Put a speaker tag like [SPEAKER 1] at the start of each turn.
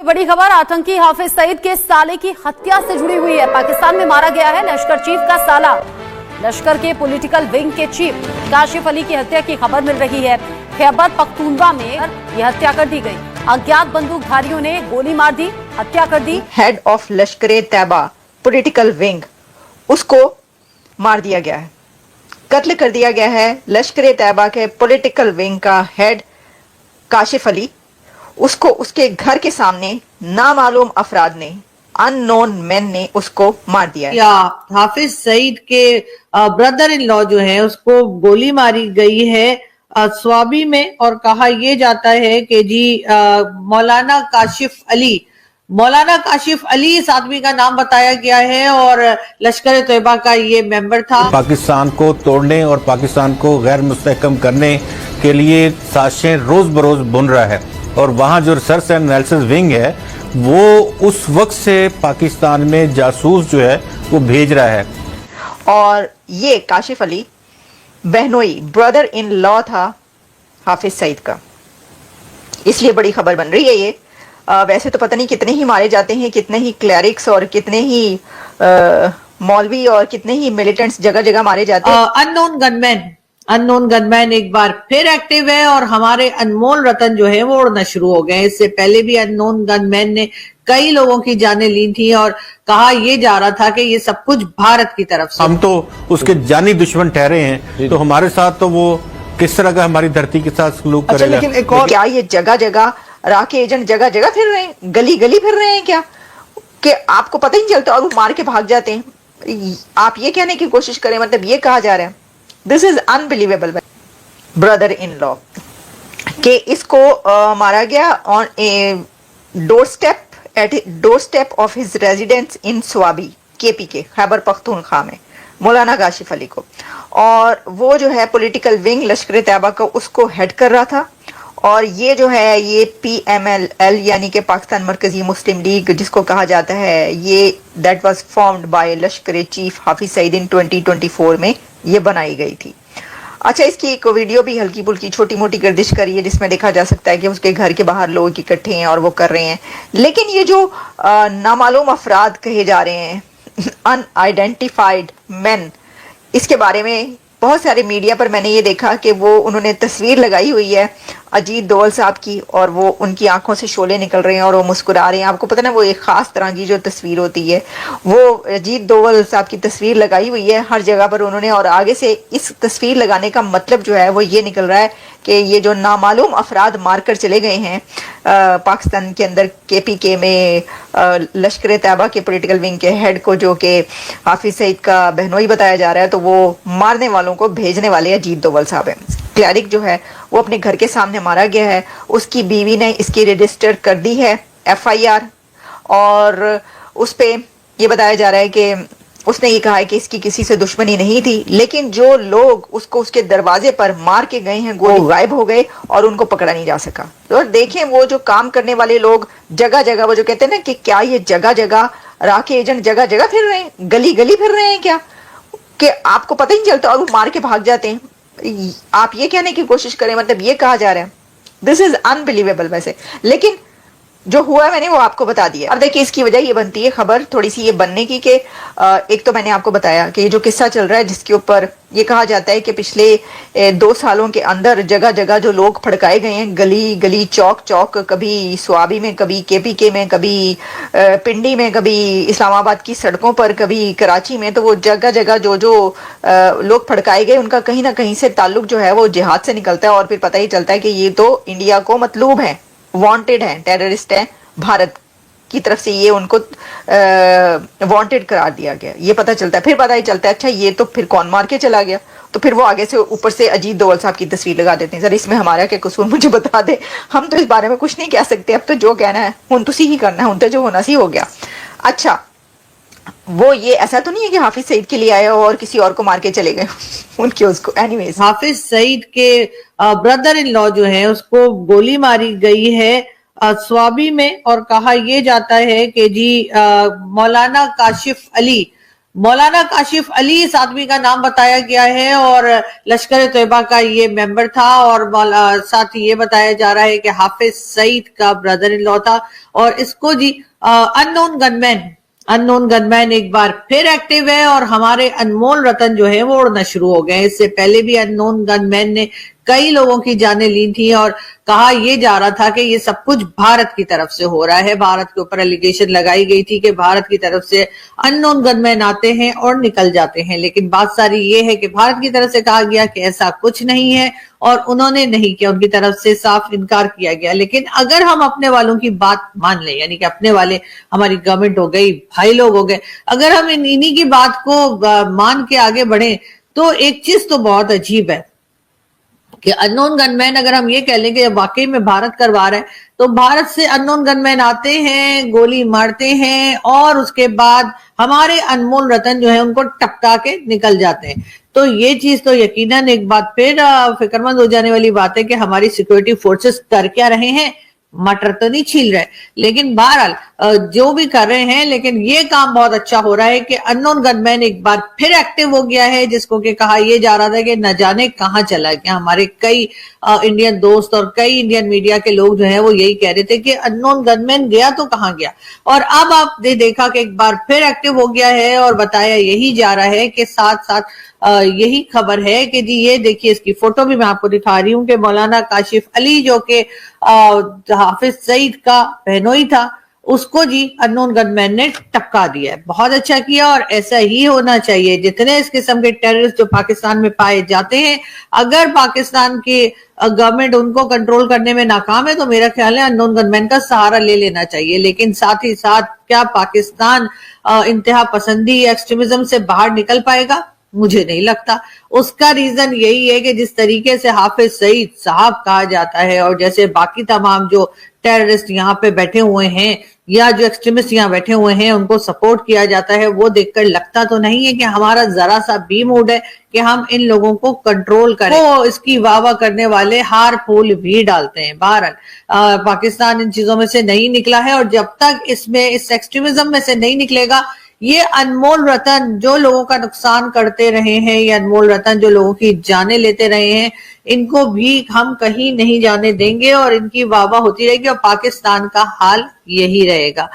[SPEAKER 1] बड़ी खबर आतंकी हाफिज सईद के साले की हत्या से जुड़ी हुई है। पाकिस्तान में मारा गया है लश्कर चीफ का साला। लश्कर के पॉलिटिकल विंग के चीफ काशिफ अली की हत्या की खबर मिल रही है। खैबर पख्तूनख्वा में यह हत्या कर दी गई। अज्ञात बंदूकधारियों ने गोली मार दी, हत्या कर दी।
[SPEAKER 2] Head of Lashkar Taiba political wing, उसको मार दिया गया है, कत्ल कर दिया गया है। लश्कर तैयबा के पॉलिटिकल विंग का हेड काशिफ अली, उसको उसके घर के सामने नामालूम अफराद ने, अननोन मैन ने उसको मार दिया है।
[SPEAKER 3] या हाफिज सईद के ब्रदर इन लॉ जो है उसको गोली मारी गई है स्वाबी में, और कहा यह जाता है कि जी मौलाना काशिफ अली इस आदमी का नाम बताया गया है और लश्कर तैयबा का ये मेंबर था।
[SPEAKER 4] पाकिस्तान को तोड़ने और पाकिस्तान को गैर मुस्तहकम करने के लिए साजिशें रोज बरोज बुन रहा है, और वहाँ जो रिसर्च एंड एनालिसिस विंग है वो उस वक्त से पाकिस्तान में जासूस जो है वो भेज रहा है।
[SPEAKER 2] और ये काशिफ अली बहनोई ब्रदर इन लॉ था हाफिज सईद का, इसलिए बड़ी खबर बन रही है ये। वैसे तो पता नहीं कितने ही मारे जाते हैं, कितने ही क्लैरिक्स और कितने ही मौलवी और कितने ही मिलिटेंट्स जगह जगह मारे जाते हैं।
[SPEAKER 3] अननोन गनमैन एक बार फिर एक्टिव है और हमारे अनमोल रतन जो है वो उड़ना शुरू हो गए। इससे पहले भी अननोन गनमैन ने कई लोगों की जानें ली थी और कहा यह जा रहा था कि ये सब कुछ भारत की तरफ से।
[SPEAKER 4] हम तो उसके जानी दुश्मन ठहरे हैं, तो हमारे साथ तो वो किस तरह का हमारी धरती के साथ सलूक करेगा।
[SPEAKER 2] लेकिन एक और, क्या ये जगह जगह राके एजेंट जगह जगह फिर रहे हैं, गली गली फिर रहे हैं क्या, कि आपको पता ही नहीं चलता और वो मार के भाग जाते हैं। आप ये कहने की कोशिश करें, मतलब ये कहा जा रहा है, this is unbelievable. Brother in law के इसको मारा गया on a door step of his residence in Swabi KPK Khyber Pakhtunkhwa में, मौलाना काशिफ अली को। और वो जो है पॉलिटिकल विंग लश्कर तैयबा का उसको हेड कर रहा था। और ये जो है ये PMLL यानी कि पाकिस्तान मरकजी मुस्लिम लीग जिसको कहा जाता है, ये that was formed by Lashkar chief Hafiz Saeed इन 2024 में ये बनाई गई थी। अच्छा, इसकी एक वीडियो भी हल्की फुल्की छोटी मोटी गर्दिश करी है जिसमें देखा जा सकता है कि उसके घर के बाहर लोग इकट्ठे हैं और वो कर रहे हैं। लेकिन ये जो नामालूम अफराद कहे जा रहे हैं, अनआइडेंटिफाइड मैन, इसके बारे में बहुत सारे मीडिया पर मैंने ये देखा कि वो उन्होंने तस्वीर लगाई हुई है अजीत दोवल साहब की, और वो उनकी आंखों से शोले निकल रहे हैं और वो मुस्कुरा रहे हैं। आपको पता ना वो एक खास तरह की जो तस्वीर होती है, वो अजीत दोवल साहब की तस्वीर लगाई हुई है हर जगह पर उन्होंने। और आगे से इस तस्वीर लगाने का मतलब जो है वो ये निकल रहा है कि ये जो नामालूम अफराद मारकर चले गए हैं पाकिस्तान के अंदर KPK में लश्कर तैयबा के पॉलिटिकल विंग के हेड को, जो कि हाफिज सईद का बहनोई बताया जा रहा है, तो वो मारने वालों को भेजने वाले अजीत दोवल साहब हैं। क्लैरिक जो है वो अपने घर के सामने मारा गया है। उसकी बीवी ने इसकी रजिस्टर कर दी है FIR, और उस पे ये बताया जा रहा है कि उसने ये कहा है कि इसकी किसी से दुश्मनी नहीं थी, लेकिन जो लोग उसको उसके दरवाजे पर मार के गए हैं वो गायब हो गए और उनको पकड़ा नहीं जा सका। तो देखें वो जो काम करने वाले लोग जगह जगह, वो जो कहते हैं ना कि क्या ये जगह जगह राके एजेंट जगह जगह फिर रहे हैं, गली गली फिर रहे हैं क्या, कि आपको पता ही नहीं चलता और वो मार के भाग जाते हैं। आप ये कहने की कोशिश करें, मतलब ये कहा जा रहा है, दिस इज अनबिलीवेबल। वैसे लेकिन जो हुआ मैंने वो आपको बता दिया। अब देखिए इसकी वजह ये बनती है खबर थोड़ी सी ये बनने की कि एक तो मैंने आपको बताया कि ये जो किस्सा चल रहा है जिसके ऊपर ये कहा जाता है कि पिछले 2 सालों के अंदर जगह जगह जो लोग भड़काए गए हैं, गली गली चौक चौक, कभी स्वाबी में, कभी KPK में, कभी पिंडी में, कभी इस्लामाबाद की सड़कों पर, कभी कराची में, तो वो जगह जगह जो लोग भड़काए गए उनका कहीं ना कहीं से ताल्लुक जो है वो जिहाद से निकलता है। और फिर पता ही चलता है कि ये तो इंडिया को मतलूब है, वांटेड है, टेररिस्ट है, भारत की तरफ से ये उनको वांटेड करार दिया गया, ये पता चलता है। फिर पता ही चलता है अच्छा ये तो फिर कौन मार के चला गया, तो फिर वो आगे से ऊपर से अजीत दोवल साहब की तस्वीर लगा देते हैं। सर इसमें हमारा क्या कसूर, मुझे बता दे, हम तो इस बारे में कुछ नहीं कह सकते। अब तो जो कहना है हुन तो सी ही करना है, हुन तो जो होना सी हो गया। अच्छा, वो ये ऐसा तो नहीं है कि हाफिज सईद के लिए आए और किसी और को मार के चले गए उनके उसको। एनीवेज,
[SPEAKER 3] हाफिज सईद के ब्रदर इन लॉ जो है उसको गोली मारी गई है स्वाबी में, और कहा यह जाता है कि जी मौलाना काशिफ मौलाना काशिफ अली इस आदमी का नाम बताया गया है और लश्कर तैयबा का ये मेंबर था और साथ ही ये बताया जा रहा है कि हाफिज सईद का ब्रदर इन लॉ था और इसको जी अननोन गनमैन एक बार फिर एक्टिव है और हमारे अनमोल रतन जो है वो उड़ना शुरू हो गए। इससे पहले भी अननोन गनमैन ने कई लोगों की जानें ली थी और कहा यह जा रहा था कि ये सब कुछ भारत की तरफ से हो रहा है। भारत के ऊपर एलिगेशन लगाई गई थी कि भारत की तरफ से अननोन गनमैन आते हैं और निकल जाते हैं, लेकिन बात सारी ये है कि भारत की तरफ से कहा गया कि ऐसा कुछ नहीं है और उन्होंने नहीं किया, उनकी तरफ से साफ इनकार किया गया। लेकिन अगर हम अपने वालों की बात मान लें, यानी कि अपने वाले हमारी गवर्नमेंट हो गई, भाई लोग हो गए, अगर हम इन्हीं की बात को मान के आगे बढ़े तो एक चीज तो बहुत अजीब है कि अननोन गनमैन, अगर हम ये कह लें कि वाकई में भारत करवा रहा है तो भारत से अननोन गनमैन आते हैं, गोली मारते हैं और उसके बाद हमारे अनमोल रतन जो है उनको टपका के निकल जाते हैं। तो ये चीज तो यकीनन एक बात फिर फिक्रमंद हो जाने वाली बात है कि हमारी सिक्योरिटी फोर्सेस कर क्या रहे हैं, मटर तो नहीं छील रहे, लेकिन बहरहाल जो भी कर रहे हैं, लेकिन ये काम बहुत अच्छा हो रहा है कि अननोन गनमैन एक बार फिर एक्टिव हो गया है, जिसको कि कहा यह जा रहा था कि न जाने कहां चला गया। हमारे कई इंडियन दोस्त और कई इंडियन मीडिया के लोग जो है वो यही कह रहे थे कि अननोन गनमैन गया तो कहां गया, और अब आपने देखा कि एक बार फिर एक्टिव हो गया है और बताया यही जा रहा है कि साथ साथ यही खबर है कि जी ये देखिए, इसकी फोटो भी मैं आपको दिखा रही हूँ कि मौलाना काशिफ अली जो कि हाफिज सईद का बहनोई था, उसको जी अननोन गनमैन ने टपका दिया है। बहुत अच्छा किया और ऐसा ही होना चाहिए। जितने इस किस्म के टेररिस्ट जो पाकिस्तान में पाए जाते हैं, अगर पाकिस्तान की गवर्नमेंट उनको कंट्रोल करने में नाकाम है तो मेरा ख्याल है अननोन गनमैन का सहारा ले लेना चाहिए। लेकिन साथ ही साथ क्या पाकिस्तान इंतहा पसंदी एक्सट्रीमिज्म से बाहर निकल पाएगा? मुझे नहीं लगता। उसका रीजन यही है कि जिस तरीके से हाफिज सईद साहब कहा जाता है और जैसे बाकी तमाम जो टेररिस्ट यहाँ पे बैठे हुए हैं या जो एक्सट्रीमिस्ट यहाँ बैठे हुए हैं उनको सपोर्ट किया जाता है, वो देखकर लगता तो नहीं है कि हमारा जरा सा भी मूड है कि हम इन लोगों को कंट्रोल करें। वो इसकी वाह करने वाले हार फूल भी डालते हैं। बहरहाल पाकिस्तान इन चीजों में से नहीं निकला है और जब तक इसमें इस एक्सट्रीमिज्म में से नहीं निकलेगा, ये अनमोल रतन जो लोगों का नुकसान करते रहे हैं, ये अनमोल रतन जो लोगों की जानें लेते रहे हैं, इनको भी हम कहीं नहीं जाने देंगे और इनकी वाह होती रहेगी और पाकिस्तान का हाल यही रहेगा।